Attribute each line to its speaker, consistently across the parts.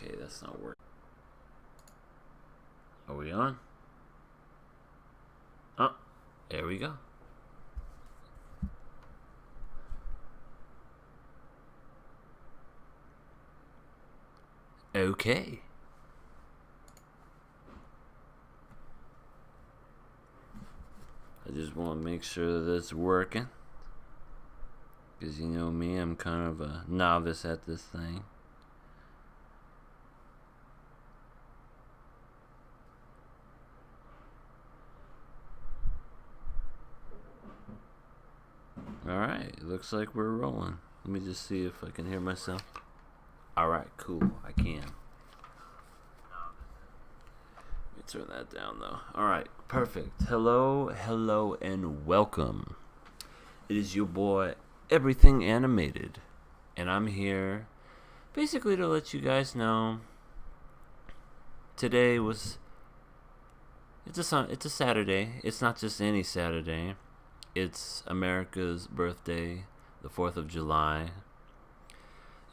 Speaker 1: Okay, that's not working. Are we on? Oh, there we go. Okay. I just want to make sure that it's working. Because you know me, I'm kind of a novice at this thing. Alright, looks like we're rolling. Let me just see if I can hear myself. Alright, cool, I can. Let me turn that down though. Alright, perfect. Hello, and welcome. It is your boy, Everything Animated. And I'm here basically to let you guys know today was... It's a Saturday. It's not just any Saturday. It's America's birthday, the 4th of July.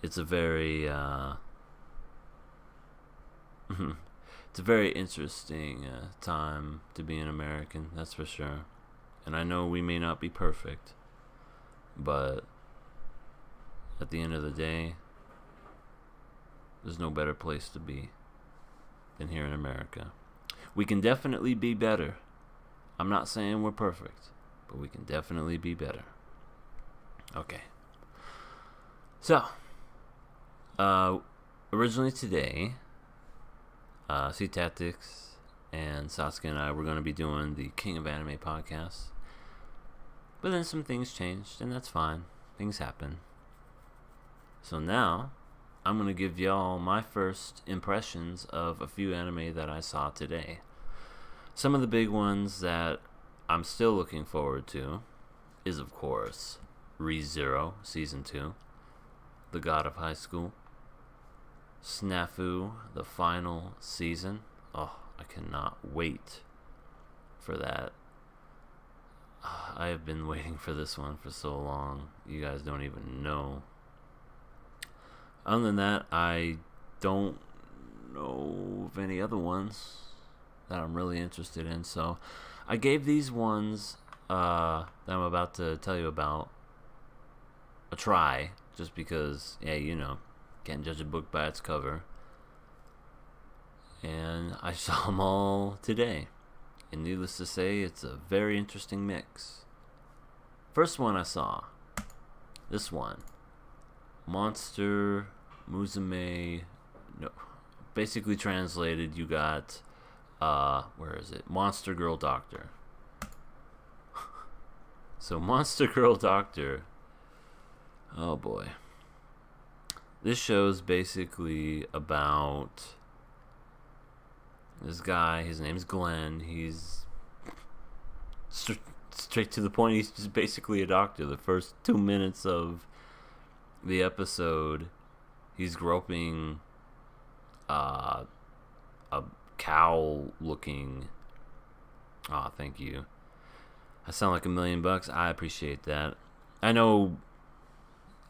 Speaker 1: It's a very, it's a very interesting time to be an American, that's for sure. And I know we may not be perfect, but at the end of the day, there's no better place to be than here in America. We can definitely be better. I'm not saying we're perfect, but we can definitely be better. Okay. So, originally today, C Tactics and Sasuke and I were going to be doing the King of Anime podcast. But then some things changed, and that's fine. Things happen. So now, I'm going to give y'all my first impressions of a few anime that I saw today. Some of the big ones that I'm still looking forward to is, of course, Re:Zero Season 2, The God of High School, Snafu, the final season. Oh, I cannot wait for that. I have been waiting for this one for so long. You guys don't even know. Other than that, I don't know of any other ones that I'm really interested in. So I gave these ones that I'm about to tell you about a try, just because, yeah, you know, can't judge a book by its cover. And I saw them all today. And needless to say, it's a very interesting mix. First one I saw, this one. Monster Musume, no, basically translated, you got, where is it? Monster Girl Doctor. So Monster Girl Doctor, oh boy. This show's basically about this guy. His name's Glenn. He's straight to the point. He's just basically a doctor. The first 2 minutes of the episode, he's groping a cow-looking... Oh, thank you. I sound like $1,000,000. I appreciate that. I know...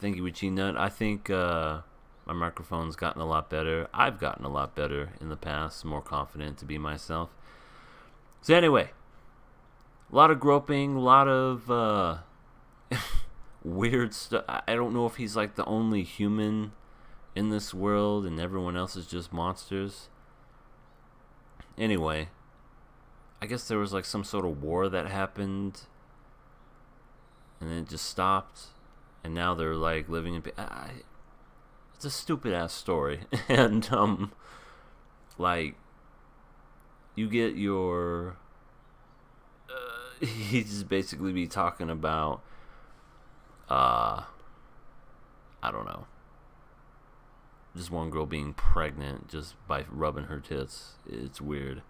Speaker 1: Thank you, Witchy Nut. I think my microphone's gotten a lot better. I've gotten a lot better in the past. More confident to be myself. So anyway, a lot of groping, a lot of weird stuff. I don't know if he's like the only human in this world and everyone else is just monsters. Anyway, I guess there was like some sort of war that happened and then it just stopped. And now they're like living in... It's a stupid ass story. And like, you get your... he just basically be talking about I don't know, just one girl being pregnant just by rubbing her tits. It's weird.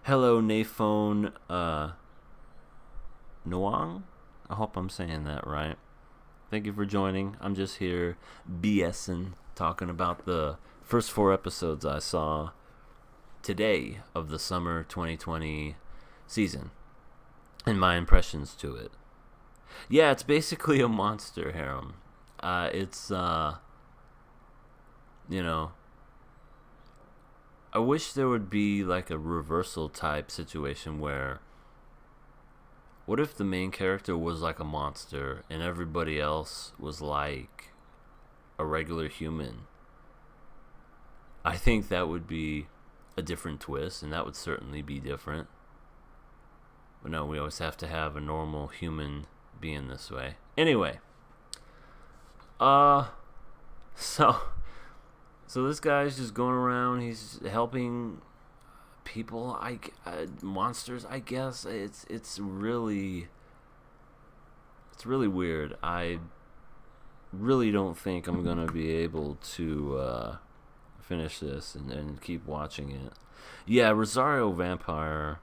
Speaker 1: Hello, Naphone Noang? I hope I'm saying that right. Thank you for joining. I'm just here BSing, talking about the first 4 episodes I saw today of the summer 2020 season and my impressions to it. Yeah, it's basically a monster harem. It's, you know, I wish there would be like a reversal type situation where, what if the main character was like a monster and everybody else was like a regular human? I think that would be a different twist, and that would certainly be different. But no, we always have to have a normal human being this way. Anyway, so this guy's just going around. He's helping people, monsters, I guess. It's really weird. I really don't think I'm gonna be able to finish this and keep watching it. Yeah, Rosario Vampire.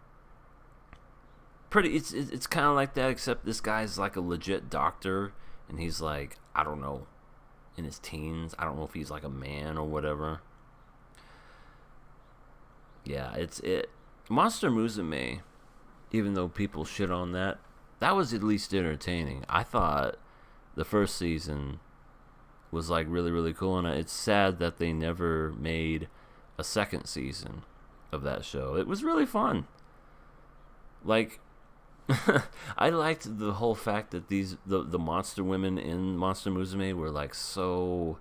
Speaker 1: It's kind of like that, except this guy's like a legit doctor, and he's like, I don't know, in his teens. I don't know if he's like a man or whatever. Yeah, Monster Musume, even though people shit on that was at least entertaining. I thought the first season was like really, really cool, and it's sad that they never made a second season of that show. It was really fun. Like, I liked the whole fact that the monster women in Monster Musume were like so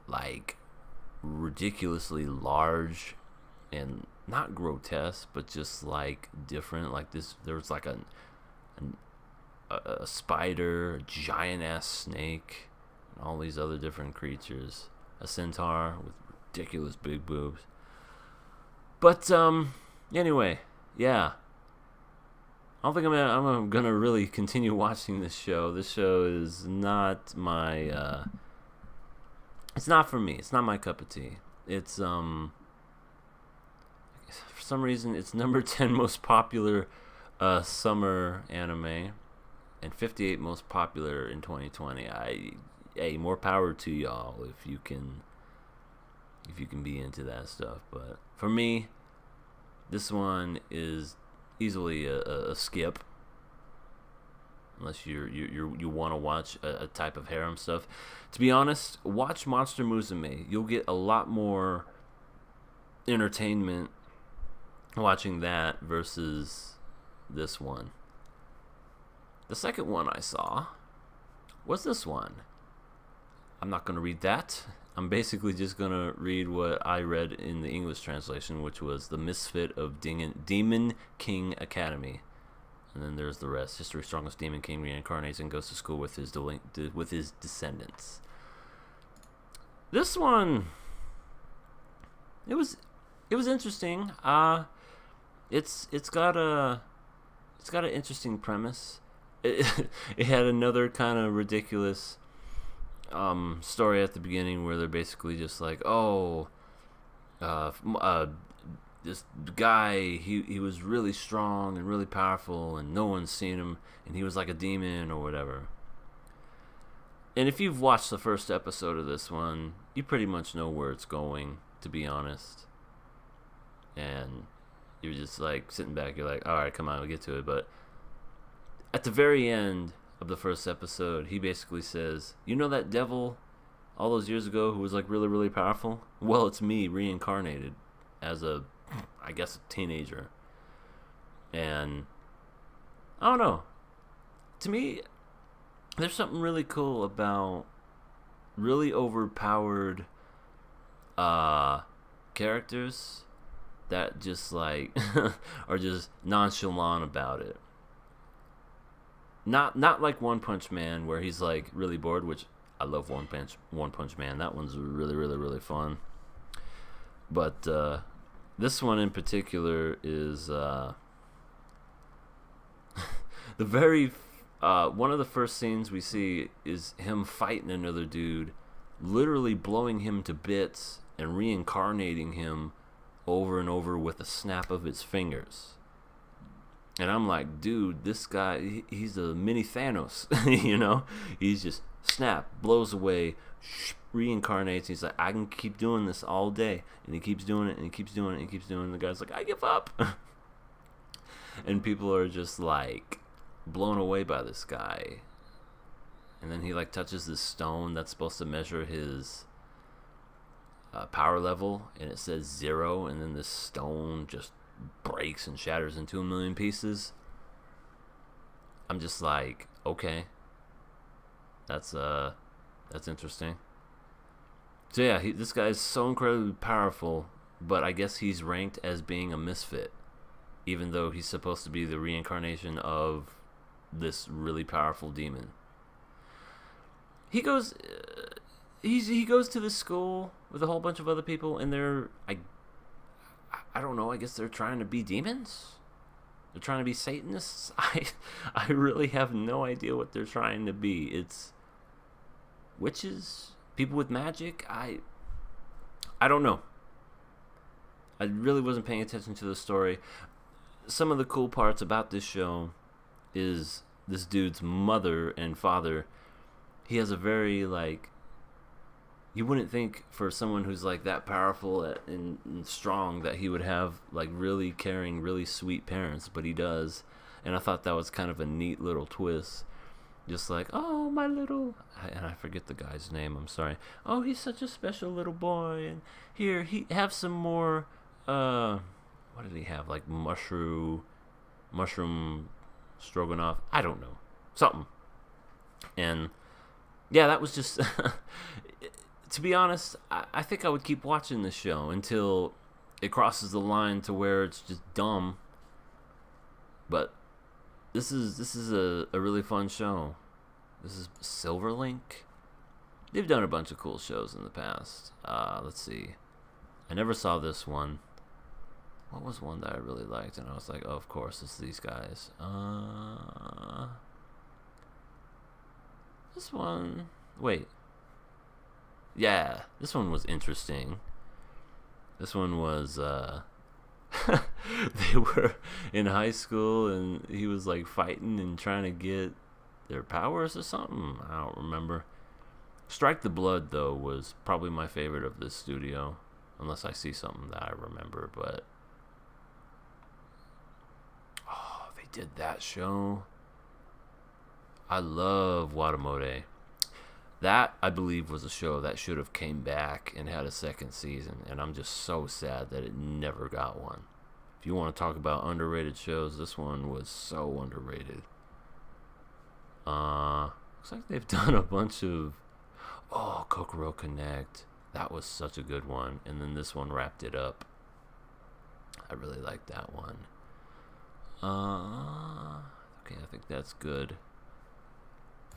Speaker 1: like ridiculously large and not grotesque, but just like different. Like there was like a spider, a giant ass snake, and all these other different creatures. A centaur with ridiculous big boobs. But anyway, yeah. I don't think I'm gonna really continue watching this show. This show is not my it's not for me. It's not my cup of tea. It's for some reason it's number 10 most popular summer anime and 58 most popular in 2020. Hey, more power to y'all if you can be into that stuff. But for me, this one is easily a skip, unless you want to watch a type of harem stuff. To be honest, watch Monster Musume. You'll get a lot more entertainment watching that versus this one. The second one I saw was this one. I'm not going to read that. I'm basically just going to read what I read in the English translation, which was The Misfit of Demon King Academy. And then there's the rest. History's strongest demon king reincarnates and goes to school with his descendants. This one, it was interesting. It's got an interesting premise. It had another kind of ridiculous story at the beginning where they're basically just like, this guy, he was really strong and really powerful and no one's seen him, and he was like a demon or whatever. And if you've watched the first episode of this one, you pretty much know where it's going, to be honest. And you're just like sitting back, you're like, alright, come on, we'll get to it. But at the very end of the first episode, he basically says, you know that devil all those years ago who was like really, really powerful? Well, it's me reincarnated as a teenager. And I don't know, to me there's something really cool about really overpowered characters that just like are just nonchalant about it. Not like One Punch Man, where he's like really bored, which I love One Punch Man. That one's really, really, really fun. But this one in particular is the very one of the first scenes we see is him fighting another dude, literally blowing him to bits and reincarnating him over and over with a snap of his fingers. And I'm like, dude, this guy, he's a mini Thanos, you know? He's just snap, blows away, reincarnates. He's like, I can keep doing this all day. And he keeps doing it, and he keeps doing it, and he keeps doing it. And the guy's like, I give up. And people are just like blown away by this guy. And then he like touches this stone that's supposed to measure his power level, and it says 0, and then this stone just breaks and shatters into a million pieces. I'm just like, okay, that's interesting. So yeah, this guy is so incredibly powerful, but I guess he's ranked as being a misfit, even though he's supposed to be the reincarnation of this really powerful demon. He goes to this school with a whole bunch of other people, and I don't know, I guess they're trying to be demons? They're trying to be Satanists? I really have no idea what they're trying to be. It's witches? People with magic? I don't know. I really wasn't paying attention to the story. Some of the cool parts about this show is this dude's mother and father. He has a very, like, you wouldn't think for someone who's like that powerful and strong that he would have like really caring, really sweet parents, but he does. And I thought that was kind of a neat little twist. Just like, oh, my little, and I forget the guy's name, I'm sorry. Oh, he's such a special little boy, and here, he have some more, what did he have, like mushroom stroganoff, I don't know, something. And yeah, that was just, to be honest, I think I would keep watching this show until it crosses the line to where it's just dumb. But this is a really fun show. This is Silverlink. They've done a bunch of cool shows in the past. Let's see. I never saw this one. What was one that I really liked? And I was like, oh, of course, it's these guys. This one. Wait. Yeah, this one was interesting. This one was, they were in high school, and he was like fighting and trying to get their powers or something. I don't remember. Strike the Blood, though, was probably my favorite of this studio, unless I see something that I remember. But oh, they did that show. I love Watamote. That, I believe, was a show that should have came back and had a second season, and I'm just so sad that it never got one. If you want to talk about underrated shows, this one was so underrated. Looks like they've done a bunch of, Kokoro Connect. That was such a good one, and then this one wrapped it up. I really liked that one. Okay, I think that's good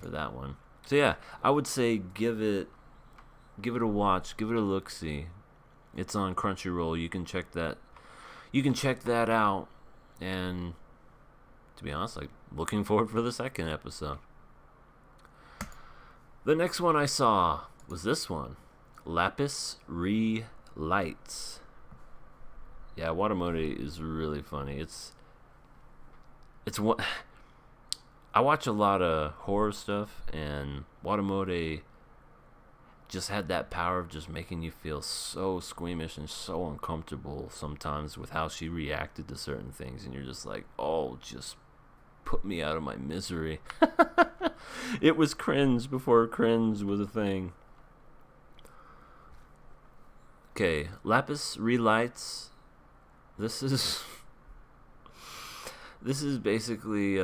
Speaker 1: for that one. So yeah, I would say give it a watch, give it a look-see. It's on Crunchyroll. You can check that out. And to be honest, like, looking forward for the second episode. The next one I saw was this one, Lapis Relights. Yeah, Watamote is really funny. It's what. I watch a lot of horror stuff, and Watamote just had that power of just making you feel so squeamish and so uncomfortable sometimes with how she reacted to certain things, and you're just like, oh, just put me out of my misery. It was cringe before cringe was a thing. Okay, Lapis Relights. This is basically,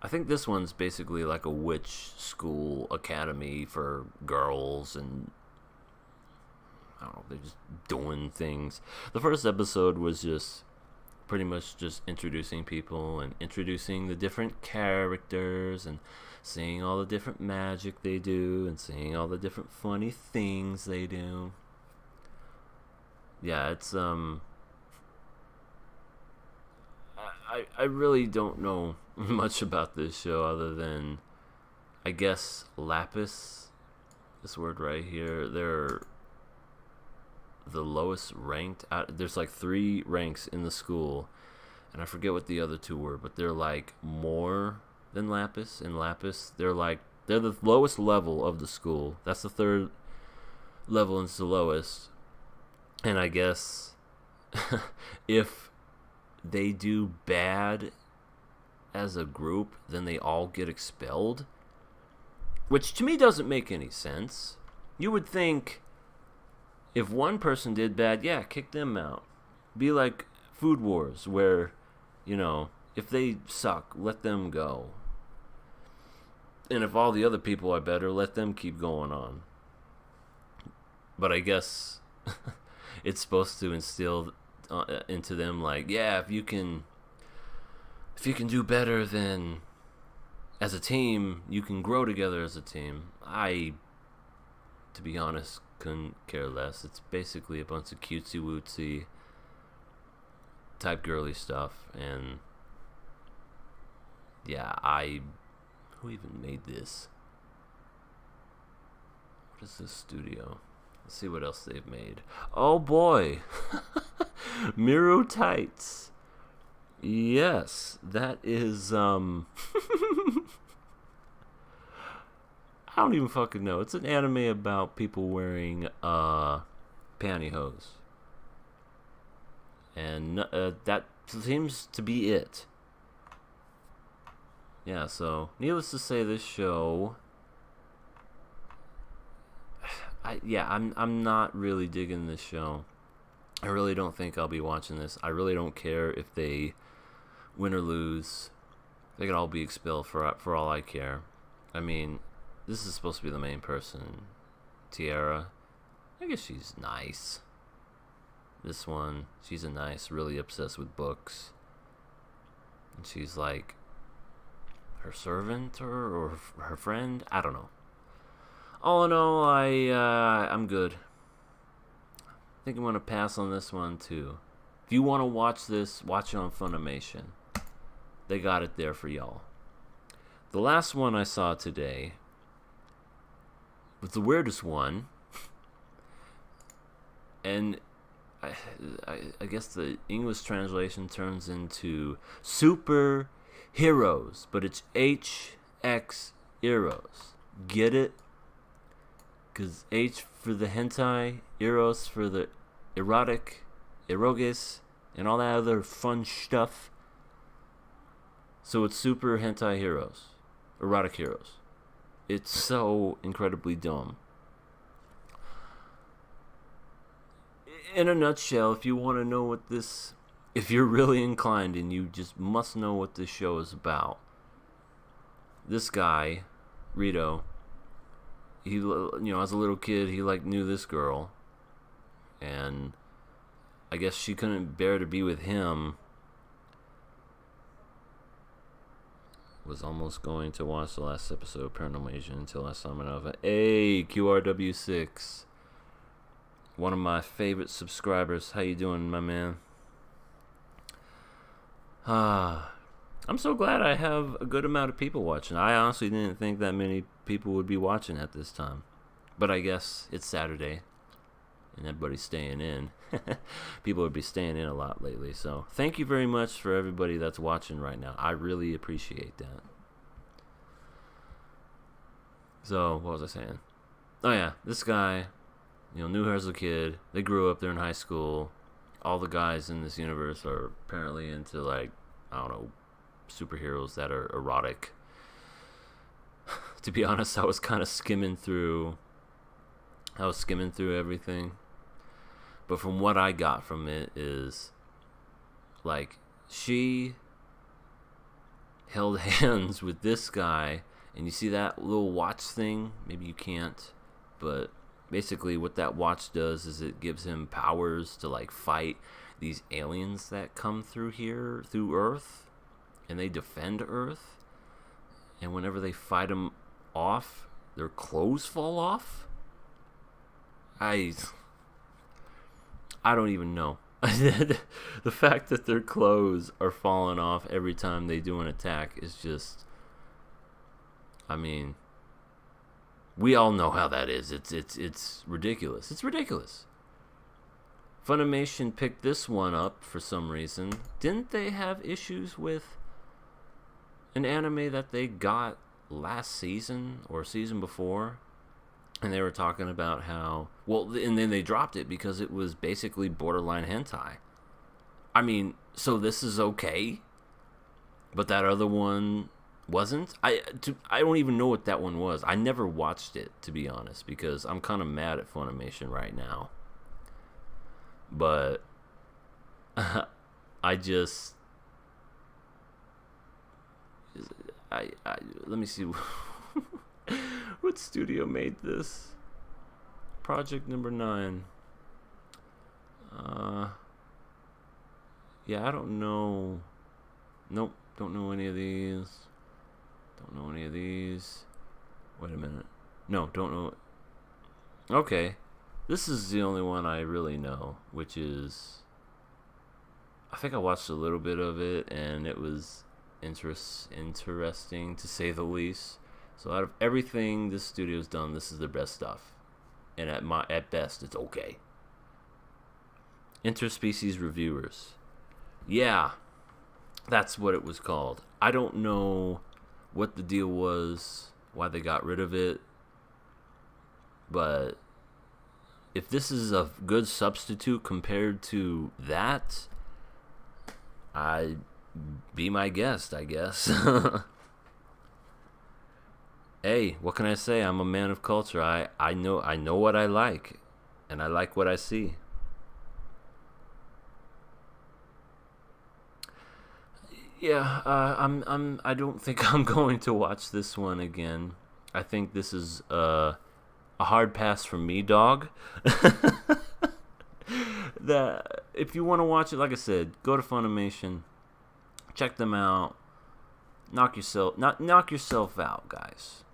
Speaker 1: I think this one's basically like a witch school academy for girls, and I don't know, they're just doing things. The first episode was just pretty much just introducing people and introducing the different characters and seeing all the different magic they do and seeing all the different funny things they do. Yeah, it's I really don't know much about this show other than, I guess, Lapis, this word right here, they're the lowest ranked. There's like 3 ranks in the school, and I forget what the other 2 were, but they're like more than Lapis. And Lapis, they're the lowest level of the school. That's the 3rd level, and it's the lowest. And I guess if they do bad as a group, then they all get expelled, which to me doesn't make any sense. You would think if one person did bad, yeah, kick them out. Be like Food Wars, where, if they suck, let them go. And if all the other people are better, let them keep going on. But I guess it's supposed to instill into them, like, yeah, if you can do better than as a team, you can grow together as a team. To be honest, couldn't care less. It's basically a bunch of cutesy wootsy type girly stuff, and yeah, who even made this? What is this studio? Let's see what else they've made. Oh boy, Miro Tights. Yes, that is I don't even fucking know. It's an anime about people wearing pantyhose. And that seems to be it. Yeah, so needless to say, this show, I'm not really digging this show. I really don't think I'll be watching this. I really don't care if they win or lose. They could all be expelled for all I care. I mean, this is supposed to be the main person, Tiara. I guess she's nice. This one, she's really obsessed with books. And she's like her servant or her friend. I don't know. All in all, I'm good. I think I'm going to pass on this one too. If you want to watch this, watch it on Funimation. They got it there for y'all. The last one I saw today was the weirdest one. And I guess the English translation turns into Super Heroes, but it's HX Heroes. Get it? Because H for the hentai, Eros for the erotic, eroges, and all that other fun stuff. So it's Super Hentai Heroes. Erotic Heroes. It's so incredibly dumb. In a nutshell, if you want to know what this... If you're really inclined and you just must know what this show is about, this guy, Rito, he, as a little kid, he, knew this girl. And I guess she couldn't bear to be with him. Was almost going to watch the last episode of Paranormal Agent until I saw Nova. Hey, QRW6. One of my favorite subscribers. How you doing, my man? I'm so glad I have a good amount of people watching. I honestly didn't think that many people would be watching at this time. But I guess it's Saturday and everybody's staying in. People would be staying in a lot lately. So thank you very much for everybody that's watching right now. I really appreciate that. So, what was I saying? Oh yeah, this guy, knew her as a kid. They grew up, they're in high school. All the guys in this universe are apparently into, I don't know, superheroes that are erotic. To be honest, I was kind of skimming through everything. But from what I got from it is, she held hands with this guy, and you see that little watch thing? Maybe you can't, but basically what that watch does is it gives him powers to, fight these aliens that come through Earth, and they defend Earth, and whenever they fight them off, their clothes fall off? I don't even know. The fact that their clothes are falling off every time they do an attack is just... I mean, we all know how that is. It's ridiculous. It's ridiculous. Funimation picked this one up for some reason. Didn't they have issues with an anime that they got last season or season before? And they were talking about how... Well, and then they dropped it because it was basically borderline hentai. I mean, so this is okay? But that other one wasn't? I don't even know what that one was. I never watched it, to be honest, because I'm kind of mad at Funimation right now. but I just I let me see what studio made this. Project number 9. Yeah, I don't know. Nope, don't know any of these. Don't know any of these. Wait a minute. No, don't know. Okay, this is the only one I really know, which is, I think I watched a little bit of it, and it was interesting to say the least. So out of everything this studio's done, this is their best stuff, and at best, it's okay. Interspecies Reviewers. Yeah, that's what it was called. I don't know what the deal was, why they got rid of it, but if this is a good substitute compared to that, be my guest, I guess. Hey, what can I say? I'm a man of culture. I know what I like, and I like what I see. Yeah, I don't think I'm going to watch this one again. I think this is a hard pass for me, dog. That if you want to watch it, like I said, go to Funimation, check them out, knock yourself out, guys.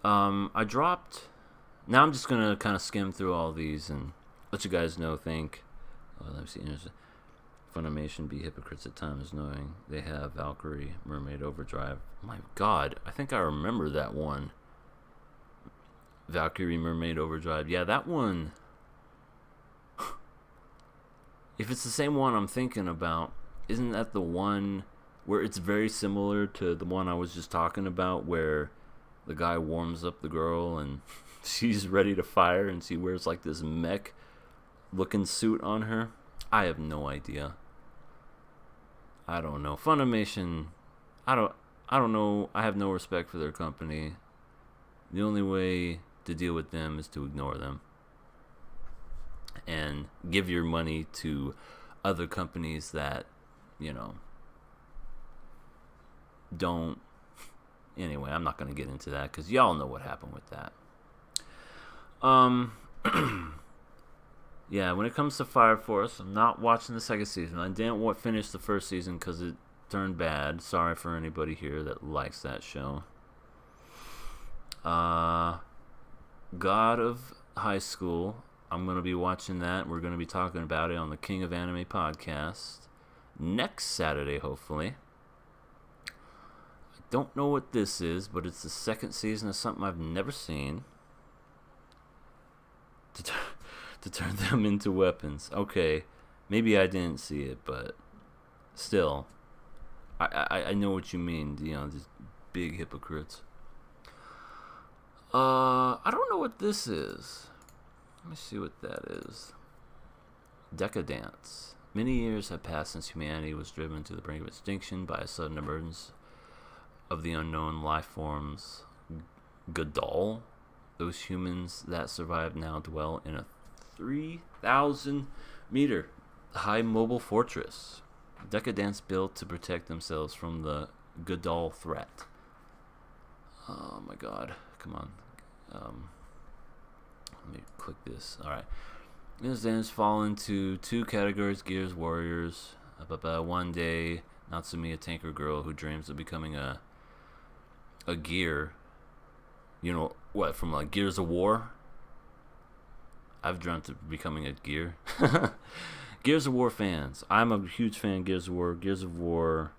Speaker 1: I dropped. Now I'm just gonna kind of skim through all these and let you guys know. Let me see. Funimation be hypocrites at times, knowing they have Valkyrie Mermaid Overdrive. My God, I think I remember that one. Valkyrie Mermaid Overdrive. Yeah, that one. If it's the same one I'm thinking about, isn't that the one where it's very similar to the one I was just talking about, where the guy warms up the girl and she's ready to fire and she wears like this mech looking suit on her? I have no idea. I don't know. Funimation, I don't know. I have no respect for their company. The only way to deal with them is to ignore them and give your money to other companies that, don't. Anyway, I'm not going to get into that because y'all know what happened with that. Yeah, when it comes to Fire Force, I'm not watching the second season. I didn't finish the first season because it turned bad. Sorry for anybody here that likes that show. God of High School. I'm going to be watching that. We're going to be talking about it on the King of Anime podcast next Saturday, hopefully. I don't know what this is, but it's the second season of something I've never seen. To turn them into weapons. Okay, maybe I didn't see it, but still, I know what you mean. These big hypocrites. I don't know what this is. Let me see what that is. Decadence. Many years have passed since humanity was driven to the brink of extinction by a sudden emergence of the unknown life forms Gadol. Those humans that survive now dwell in a 3,000 meter high mobile fortress. Decadence built to protect themselves from the Gadol threat. Oh my God. Come on. Let me click this. Alright. These dance fall into two categories: Gears Warriors. One day, Natsumi, a tanker girl who dreams of becoming a gear. From like Gears of War? I've dreamt of becoming a gear. Gears of War fans. I'm a huge fan of Gears of War. Gears of War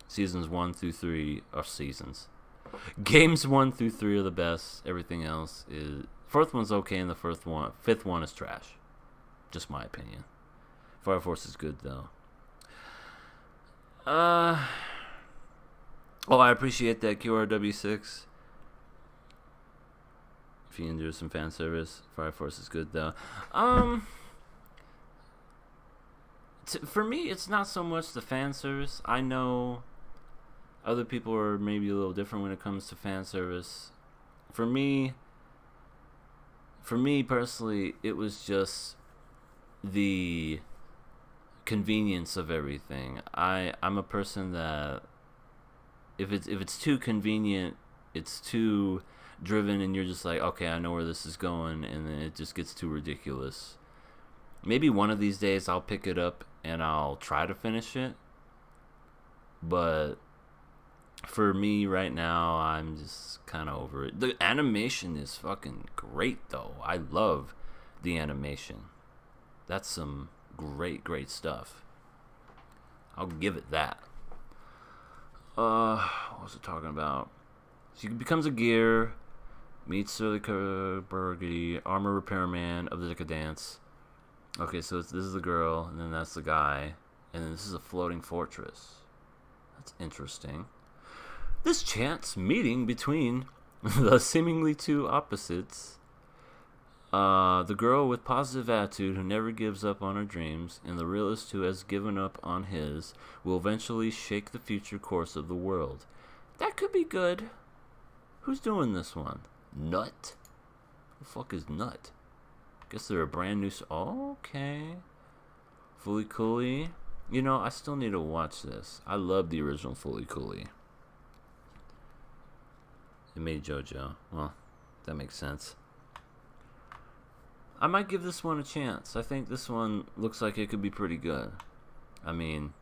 Speaker 1: seasons 1 through 3 are seasons. Games 1 through 3 are the best. Everything else is... Fourth one's okay, and the fifth one is trash. Just my opinion. Fire Force is good, though. I appreciate that, QRW6. If you can do some fan service, Fire Force is good, though. For me, it's not so much the fan service. I know other people are maybe a little different when it comes to fan service. For me, for me personally, it was just the convenience of everything. I'm a person that if it's too convenient, it's too driven, and you're just like, okay, I know where this is going, and then it just gets too ridiculous. Maybe one of these days I'll pick it up and I'll try to finish it, but for me right now, I'm just kind of over it. The animation is fucking great, though. I love the animation. That's some great stuff. I'll give it that. What was it talking about? She becomes a gear, meets Surly Kurbergy, armor repairman of the Decadence. Okay, so this is the girl, and then that's the guy, and then this is a floating fortress. That's interesting. This chance meeting between the seemingly two opposites, the girl with positive attitude who never gives up on her dreams, and the realist who has given up on his, will eventually shake the future course of the world. That could be good. Who's doing this one? Nut? Who the fuck is Nut? Guess they're a brand new... okay. Fully Cooley. You know, I still need to watch this. I love the original Fully Cooley. It made JoJo. Well, that makes sense. I might give this one a chance. I think this one looks like it could be pretty good. I mean,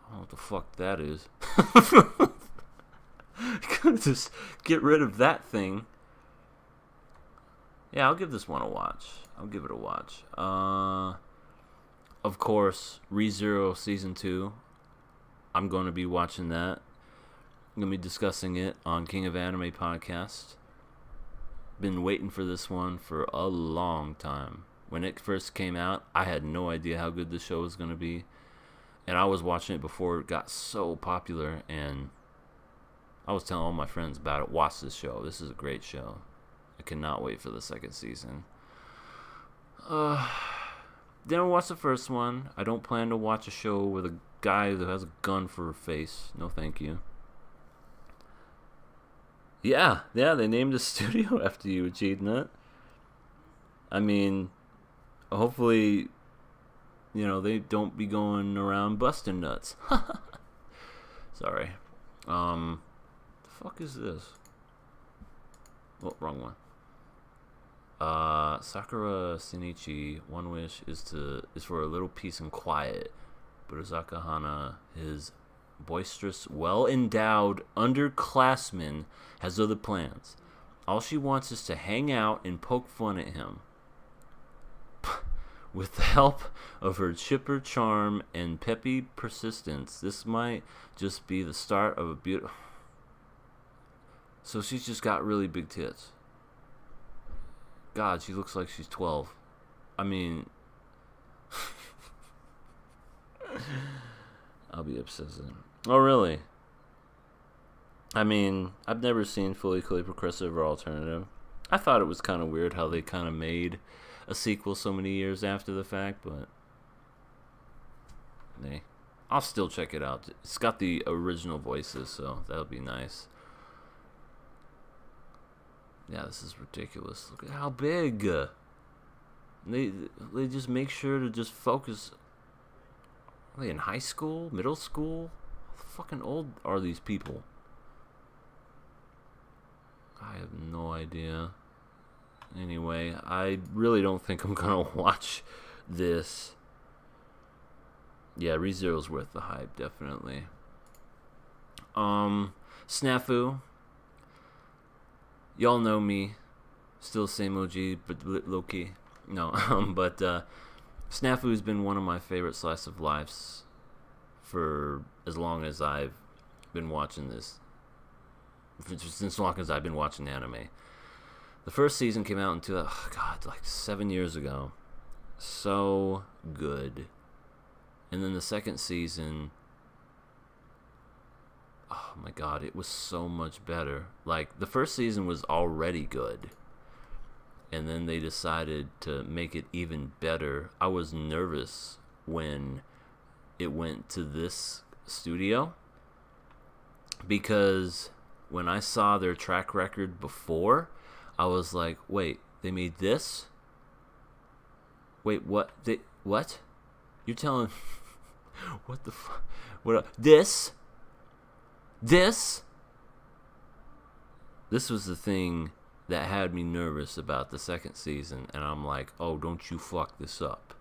Speaker 1: I don't know what the fuck that is. Just get rid of that thing. Yeah, I'll give this one a watch. I'll give it a watch. Of course, ReZero Season 2. I'm going to be watching that. I'm going to be discussing it on King of Anime podcast. Been waiting for this one for a long time. When it first came out, I had no idea how good the show was going to be. And I was watching it before it got so popular. And I was telling all my friends about it. Watch this show. This is a great show. I cannot wait for the second season. Didn't watch the first one. I don't plan to watch a show with a guy that has a gun for a face. No thank you. Yeah, they named a studio after you, Cheat Nut. I mean, hopefully, they don't be going around busting nuts. Sorry. The fuck is this? Oh, wrong one. Sakura Shinichi, one wish is for a little peace and quiet. But Uzaka Hana, his boisterous, well-endowed underclassman, has other plans. All she wants is to hang out and poke fun at him. With the help of her chipper charm and peppy persistence, this might just be the start of a beautiful... So she's just got really big tits. God, she looks like she's 12. I mean... I'll be obsessing. Oh, really? I mean, I've never seen Fully Cooley Progressive or Alternative. I thought it was kind of weird how they kind of made a sequel so many years after the fact, but... I'll still check it out. It's got the original voices, so that'll be nice. Yeah, this is ridiculous. Look at how big. They just make sure to just focus. Are they in high school? Middle school? How fucking old are these people? I have no idea. Anyway, I really don't think I'm gonna watch this. Yeah, ReZero's worth the hype, definitely. Snafu. Y'all know me. Still same OG, but low-key. No, but Snafu's been one of my favorite slice of lives for as long as I've been watching this. Since as long as I've been watching anime. The first season came out in like 7 years ago. So good. And then the second season, oh my god, it was so much better. Like, the first season was already good. And then they decided to make it even better. I was nervous when it went to this studio, because when I saw their track record before, I was like, wait, They made this? Wait, what? What? You're telling... What the fuck? What? This? This was the thing that had me nervous about the second season, and I'm like, oh, don't you fuck this up.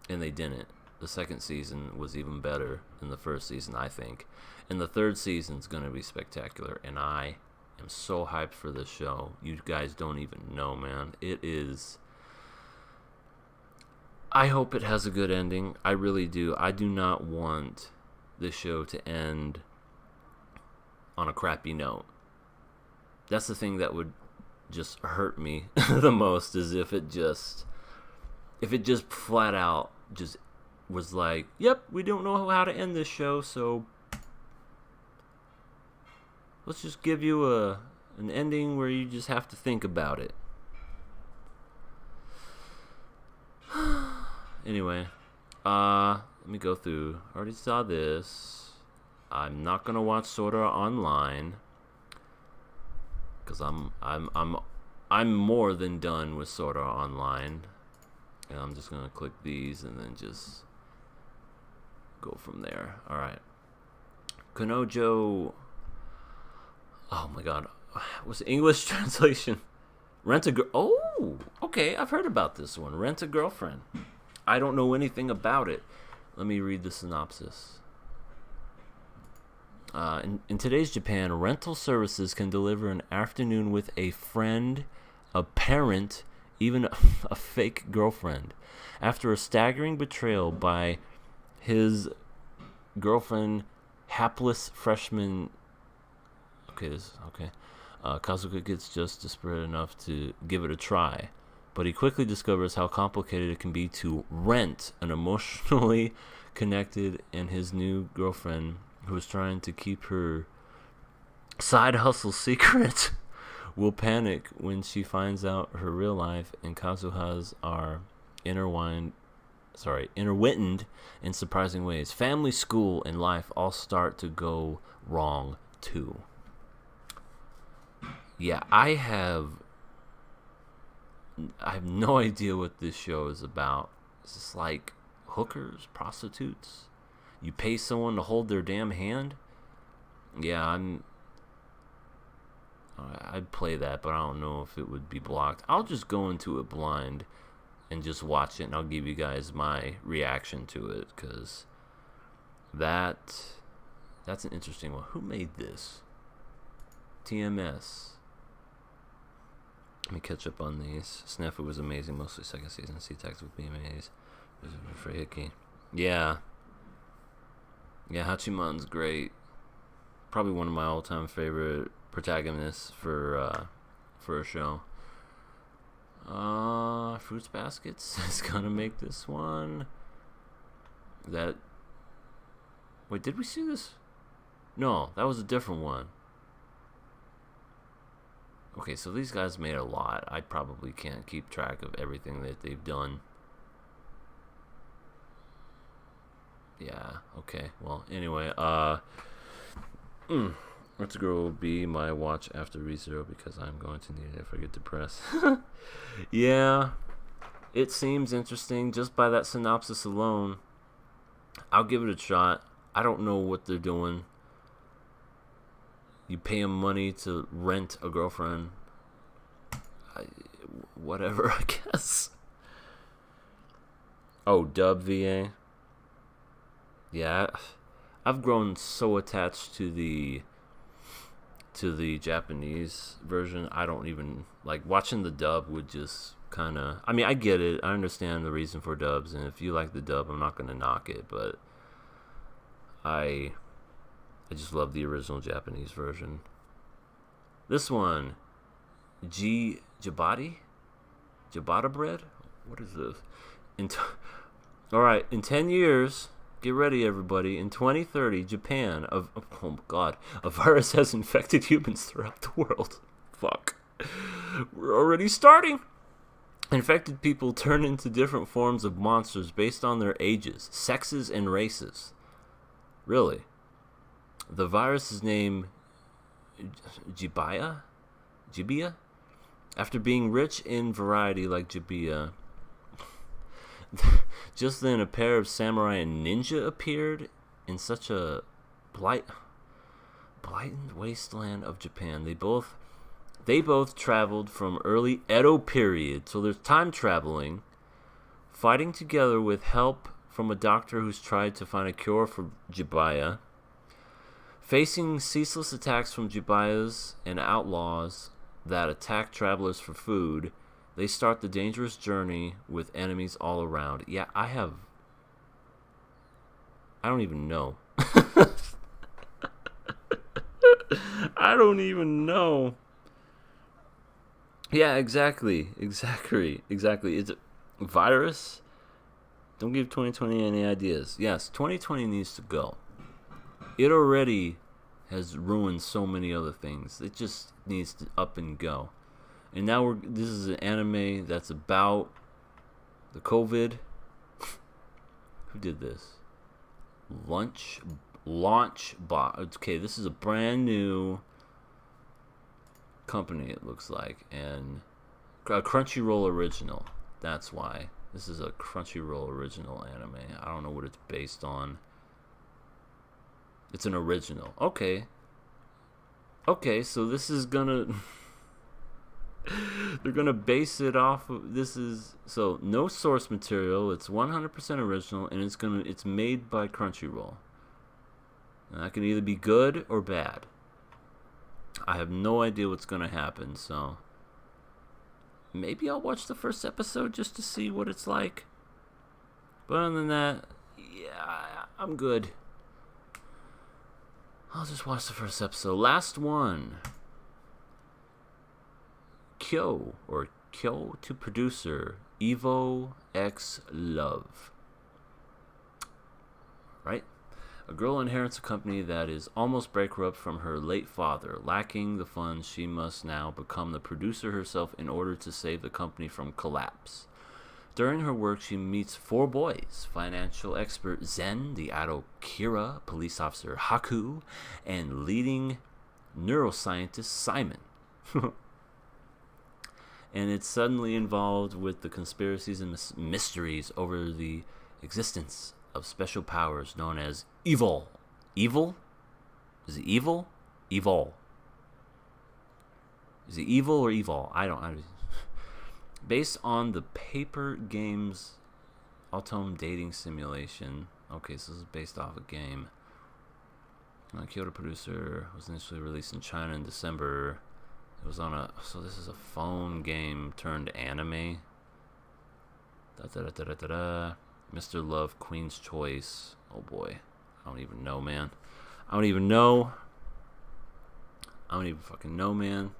Speaker 1: And they didn't. The second season was even better than the first season, I think. And the third season's going to be spectacular, and I am so hyped for this show. You guys don't even know, man. It is... I hope it has a good ending. I really do. I do not want this show to end on a crappy note. That's the thing that would just hurt me the most, is if it just flat out just was like, yep, we don't know how to end this show, so let's just give you an ending where you just have to think about it. Anyway, let me go through. I already saw this. I'm not gonna watch Sword Art Online because I'm more than done with Sword Art Online, and I'm just gonna click these and then just go from there. All right, Kanojo. Oh my God, what's the English translation? Rent a girl. Oh, okay, I've heard about this one. Rent a Girlfriend. I don't know anything about it. Let me read the synopsis. In today's Japan, rental services can deliver an afternoon with a friend, a parent, even a fake girlfriend. After a staggering betrayal by his girlfriend, hapless freshman... Kazuka gets just desperate enough to give it a try. But he quickly discovers how complicated it can be to rent an emotionally connected and his new girlfriend, who is trying to keep her side hustle secret, will panic when she finds out her real life and Kazuha's are intertwined in surprising ways. Family, school, and life all start to go wrong too. Yeah, I have no idea what this show is about. Is this like hookers, prostitutes? You pay someone to hold their damn hand? Yeah, I'd play that, but I don't know if it would be blocked. I'll just go into it blind and just watch it, and I'll give you guys my reaction to it, because that's an interesting one. Who made this? TMS. Let me catch up on these. Snafu was amazing, mostly second season. C-Tax with BMAs. For Hickey. Yeah, Hachiman's great. Probably one of my all-time favorite protagonists for a show. Fruits Baskets is gonna make this one. Wait, did we see this? No, that was a different one. Okay, so these guys made a lot. I probably can't keep track of everything that they've done. Yeah, okay. Well, anyway, Let's Girl will be my watch after ReZero because I'm going to need it if I get depressed. Yeah, it seems interesting just by that synopsis alone. I'll give it a shot. I don't know what they're doing. You pay them money to rent a girlfriend. Whatever, I guess. Oh, dub VA. Yeah, I've grown so attached to the Japanese version. I don't even like watching the dub. Would just kind of. I mean, I get it. I understand the reason for dubs, and if you like the dub, I'm not gonna knock it. But I just love the original Japanese version. This one, Jabata bread? What is this? All right, in 10 years, get ready, everybody. In 2030, Japan, oh God, a virus has infected humans throughout the world. Fuck. We're already starting. Infected people turn into different forms of monsters based on their ages, sexes, and races. Really? The virus is named Jibia, After being rich in variety like Jibiya, just then a pair of samurai and ninja appeared in such a blighted wasteland of Japan. They both traveled from early Edo period, so there's time traveling, fighting together with help from a doctor who's tried to find a cure for Jibiya. Facing ceaseless attacks from Jibayas and outlaws that attack travelers for food, they start the dangerous journey with enemies all around. Yeah, I don't even know. I don't even know. Yeah, exactly. It's a virus. Don't give 2020 any ideas. Yes, 2020 needs to go. It already has ruined so many other things. It just needs to up and go. And now this is an anime that's about the COVID. Who did this? Launchbot. Okay, this is a brand new company, it looks like, and a Crunchyroll original. That's why this is a Crunchyroll original anime. I don't know what it's based on. It's an original. Okay, so this is gonna they're gonna base it off of, this is, so no source material, it's 100% original, and it's made by Crunchyroll. And that can either be good or bad. I have no idea what's gonna happen, so maybe I'll watch the first episode just to see what it's like. But other than that, yeah, I'm good. I'll just watch the first episode. Last one. Kyo to producer Evo X Love. Right? A girl inherits a company that is almost bankrupt from her late father. Lacking the funds, she must now become the producer herself in order to save the company from collapse. During her work, she meets 4 boys: financial expert Zen, the idol Kira, police officer Haku, and leading neuroscientist Simon. And it's suddenly involved with the conspiracies and mysteries over the existence of special powers known as evil. Evil? Is it evil? Evil. Is it evil or evil? I don't. Based on the paper game's Autumn dating simulation. Okay, so this is based off a game. Kyoto producer was initially released in China in December. It was on so this is a phone game turned anime. Mr. Love, Queen's Choice. Oh boy. I don't even know, man. I don't even fucking know, man.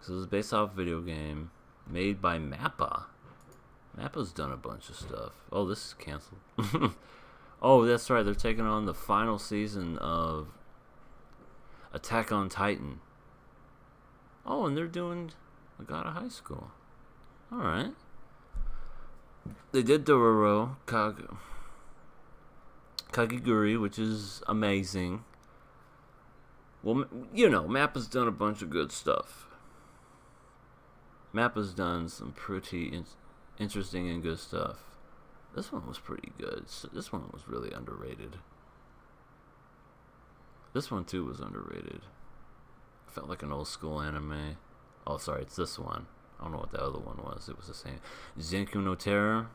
Speaker 1: So this is based off a video game made by Mappa. Mappa's done a bunch of stuff. Oh, this is canceled. Oh, that's right. They're taking on the final season of Attack on Titan. Oh, and they're doing a God of High School. Alright. They did Dororo Kagiguri, which is amazing. Well, you know, Mappa's done a bunch of good stuff. Mappa's done some pretty interesting and good stuff. This one was pretty good. This one was really underrated. This one, too, was underrated. Felt like an old school anime. Oh, sorry, it's this one. I don't know what the other one was. It was the same. Zenku no Terror,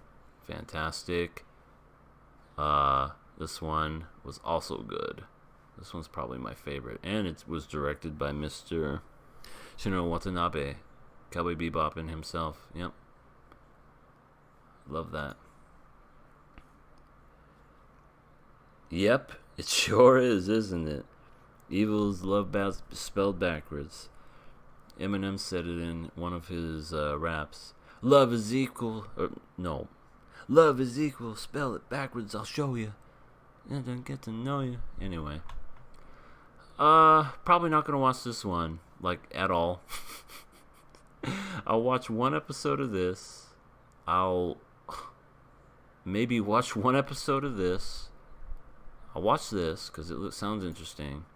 Speaker 1: fantastic. This one was also good. This one's probably my favorite. And it was directed by Mr. Shino Watanabe. Cowboy Bebop and himself. Yep. Love that. Yep, it sure is, isn't it? Evil's love spelled backwards. Eminem said it in one of his raps. Love is equal. No. Love is equal. Spell it backwards. I'll show you. And then get to know you. Anyway. Probably not going to watch this one. Like, at all. I'll watch one episode of this. I'll maybe watch one episode of this. I'll watch this because it sounds interesting.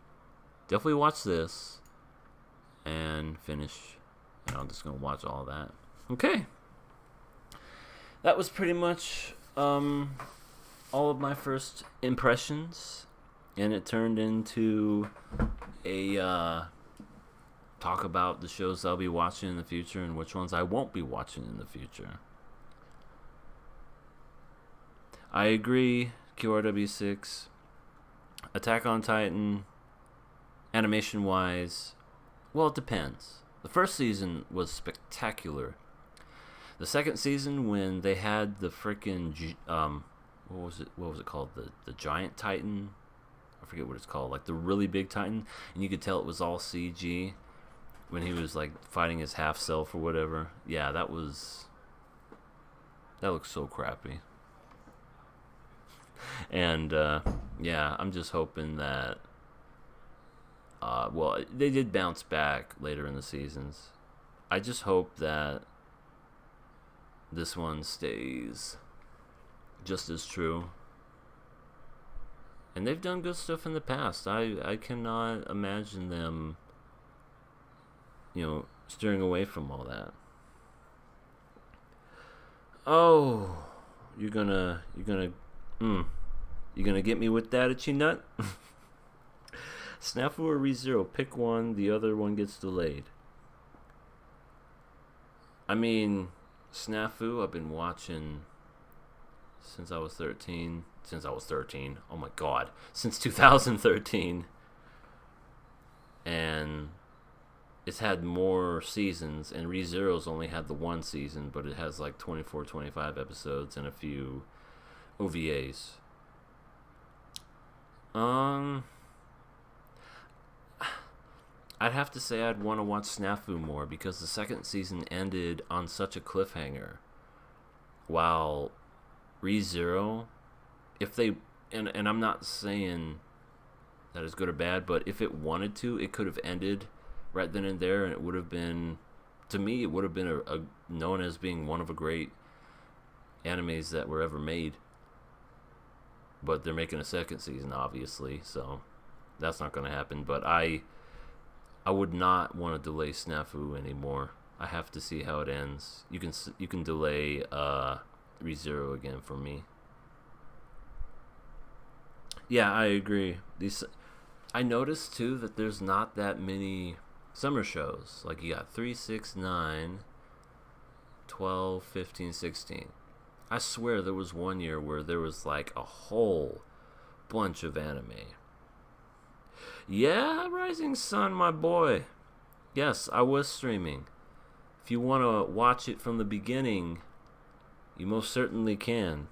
Speaker 1: Definitely watch this and finish I'm just gonna watch all that. Okay. That was pretty much all of my first impressions, and it turned into a talk about the shows I'll be watching in the future and which ones I won't be watching in the future. I agree, QRW6, Attack on Titan, animation-wise, well, it depends. The first season was spectacular. The second season, when they had the freaking what was it called? The giant Titan? I forget what it's called. Like the really big Titan, and you could tell it was all CG when he was like fighting his half self or whatever. Yeah, that looks so crappy. And yeah, I'm just hoping that well, they did bounce back later in the seasons. I just hope that this one stays just as true. And they've done good stuff in the past. I cannot imagine them, steering away from all that. Oh, you're gonna get me with that, itchy nut? Snafu or ReZero, pick one, the other one gets delayed. I mean, Snafu, I've been watching since I was 13. Oh my god. Since 2013. And it's had more seasons, and ReZero's only had the one season, but it has like 24, 25 episodes and a few OVAs. I'd have to say I'd want to watch Snafu more because the second season ended on such a cliffhanger. While ReZero, if they, and I'm not saying that is good or bad, but if it wanted to, it could have ended right then and there, and it would have been, to me, it would have been a known as being one of the great animes that were ever made. But they're making a second season, obviously, so that's not going to happen. But I would not want to delay Snafu anymore. I have to see how it ends. You can delay ReZero again for me. Yeah, I agree. I noticed too that there's not that many summer shows. Like you got 3, 6, 9, 12, 15, 16. I swear there was one year where there was like a whole bunch of anime. Yeah, Rising Sun, my boy. Yes, I was streaming. If you want to watch it from the beginning, you most certainly can.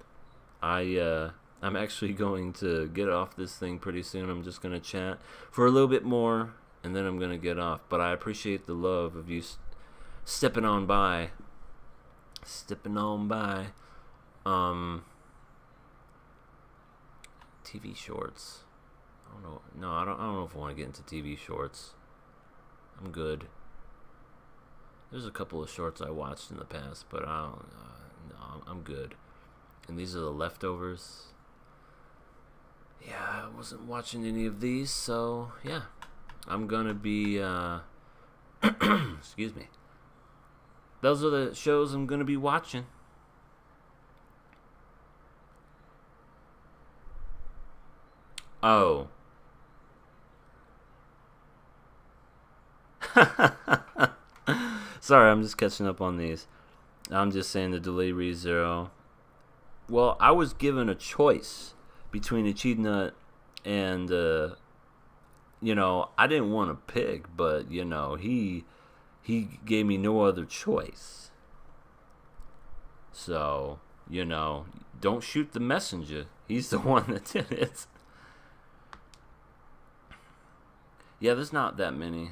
Speaker 1: I'm actually going to get off this thing pretty soon. I'm just going to chat for a little bit more, and then I'm going to get off. But I appreciate the love of you stepping on by. TV shorts. I don't know. No, I don't know if I want to get into TV shorts. I'm good. There's a couple of shorts I watched in the past, but I don't. No, I'm good. And these are the leftovers. Yeah, I wasn't watching any of these, so yeah, I'm gonna be. Excuse me. Those are the shows I'm gonna be watching. Oh. Sorry, I'm just catching up on these. I'm just saying the delay ReZero. Well, I was given a choice between Echidna and, I didn't want to pick, but, he gave me no other choice. So, don't shoot the messenger. He's the one that did it. Yeah, there's not that many.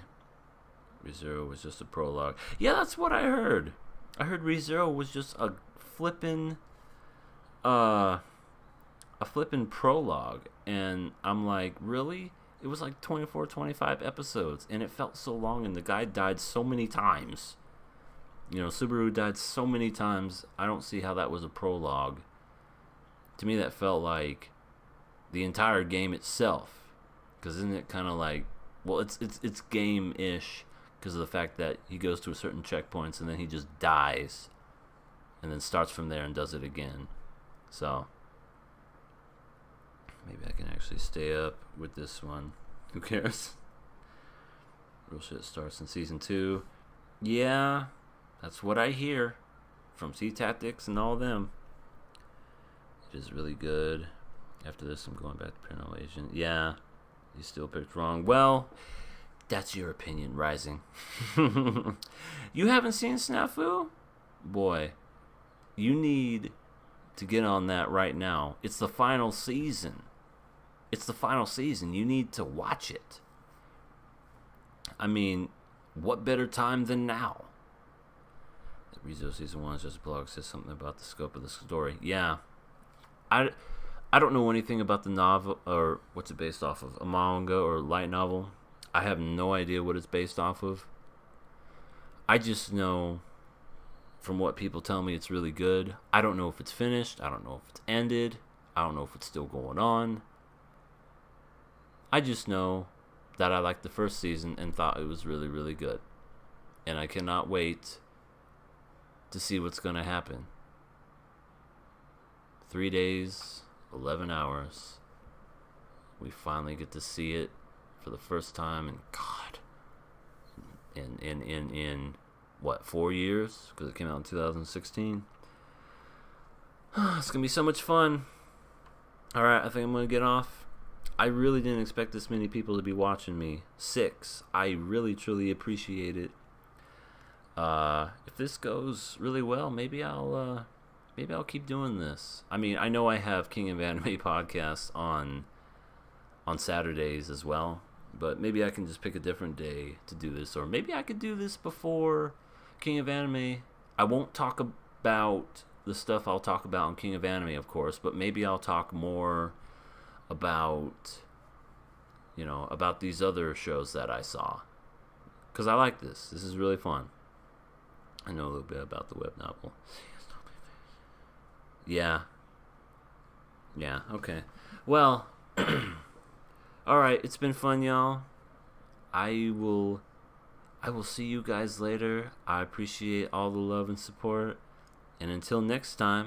Speaker 1: ReZero was just a prologue. Yeah, that's what I heard. I heard ReZero was just a flippin' prologue, and I'm like, really? It was like 24, 25 episodes, and it felt so long, and the guy died so many times. Subaru died so many times. I don't see how that was a prologue. To me, that felt like the entire game itself. Because isn't it kind of like, well, it's game-ish, because of the fact that he goes to a certain checkpoints and then he just dies and then starts from there and does it again. So maybe I can actually stay up with this one. Who cares? Real shit starts in season 2. Yeah, that's what I hear from C-Tactics and all them. It is really good. After this, I'm going back to Paranoid Agent. Yeah, you still picked wrong. Well, that's your opinion, Rising. You haven't seen Snafu? Boy, you need to get on that right now. It's the final season. You need to watch it. I mean, what better time than now? Rizzo season 1 is just a blog, says something about the scope of the story. Yeah. I don't know anything about the novel, or what's it based off of, a manga or light novel. I have no idea what it's based off of. I just know from what people tell me it's really good. I don't know if it's finished. I don't know if it's ended. I don't know if it's still going on. I just know that I liked the first season and thought it was really, really good. And I cannot wait to see what's going to happen. 3 days, 11 hours. We finally get to see it for the first time in, God, in what, 4 years? Because it came out in 2016. It's going to be so much fun. Alright, I think I'm going to get off. I really didn't expect this many people to be watching me. 6. I really, truly appreciate it. If this goes really well, maybe I'll keep doing this. I mean, I know I have King of Anime podcasts on Saturdays as well, but maybe I can just pick a different day to do this, or maybe I could do this before King of Anime. I won't talk about the stuff I'll talk about on King of Anime, of course, but maybe I'll talk more about, about these other shows that I saw, because I like this. This is really fun. I know a little bit about the web novel. Yeah, okay. Well, alright, it's been fun, y'all. I will see you guys later. I appreciate all the love and support. And until next time,